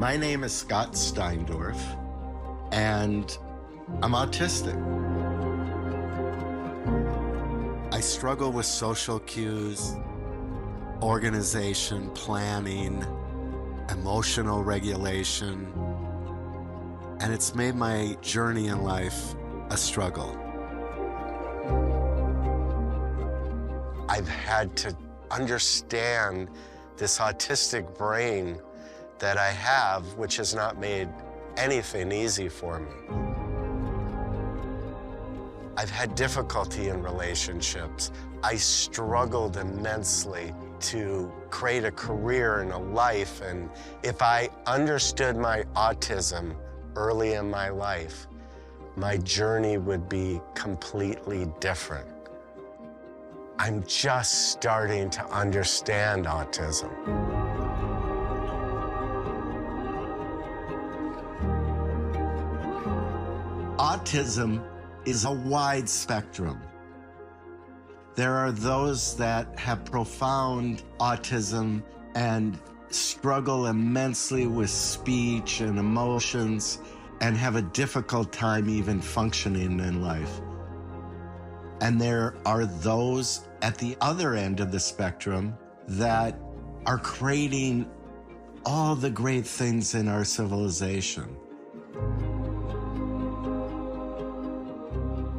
My name is Scott Steindorf, and I'm autistic. I struggle with social cues, organization, planning, emotional regulation, and it's made my journey in life a struggle. I've had to understand this autistic brain that I have, which has not made anything easy for me. I've had difficulty in relationships. I struggled immensely to create a career and a life, and if I understood my autism early in my life, my journey would be completely different. I'm just starting to understand autism. Autism is a wide spectrum. There are those that have profound autism and struggle immensely with speech and emotions and have a difficult time even functioning in life. And there are those at the other end of the spectrum that are creating all the great things in our civilization.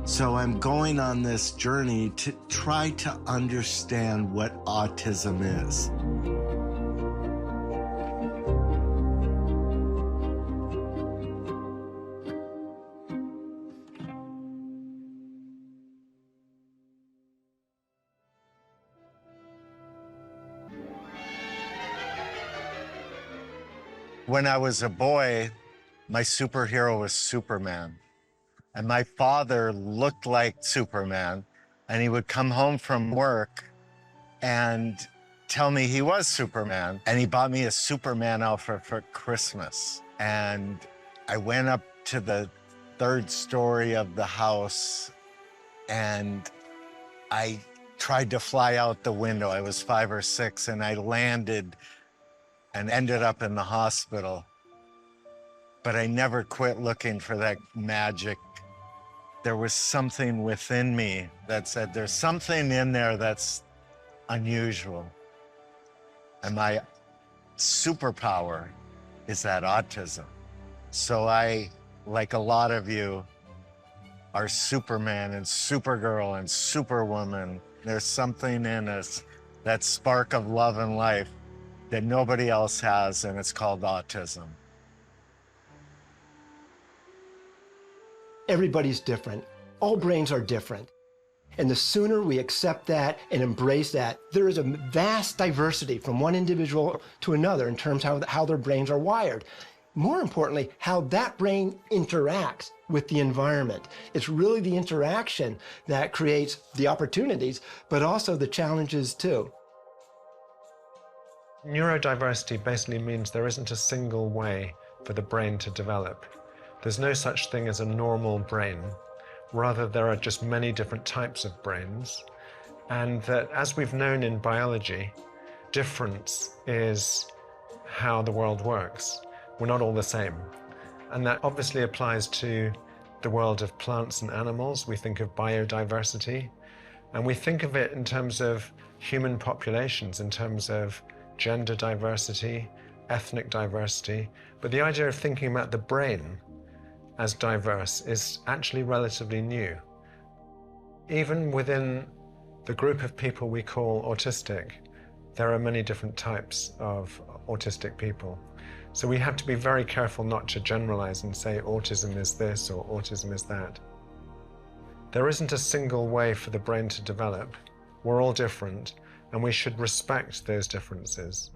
So I'm going on this journey to try to understand what autism is. When I was a boy, my superhero was Superman. And my father looked like Superman, and he would come home from work and tell me he was Superman. And he bought me a Superman outfit for Christmas. And I went up to the third story of the house, and I tried to fly out the window. I was 5 or 6, and I landed and ended up in the hospital. But I never quit looking for that magic. There was something within me that said, there's something in there that's unusual. And my superpower is that autism. So I, like a lot of you, are Superman and Supergirl and Superwoman. There's something in us, that spark of love and life that nobody else has, and it's called autism. Everybody's different. All brains are different. And the sooner we accept that and embrace that, there is a vast diversity from one individual to another in terms of how their brains are wired. More importantly, how that brain interacts with the environment. It's really the interaction that creates the opportunities, but also the challenges too. Neurodiversity basically means there isn't a single way for the brain to develop. There's no such thing as a normal brain. Rather, there are just many different types of brains. And that, as we've known in biology, difference is how the world works. We're not all the same. And that obviously applies to the world of plants and animals. We think of biodiversity. And we think of it in terms of human populations, in terms of gender diversity, ethnic diversity. But the idea of thinking about the brain as diverse is actually relatively new. Even within the group of people we call autistic, there are many different types of autistic people. So we have to be very careful not to generalize and say autism is this or autism is that. There isn't a single way for the brain to develop. We're all different, and we should respect those differences.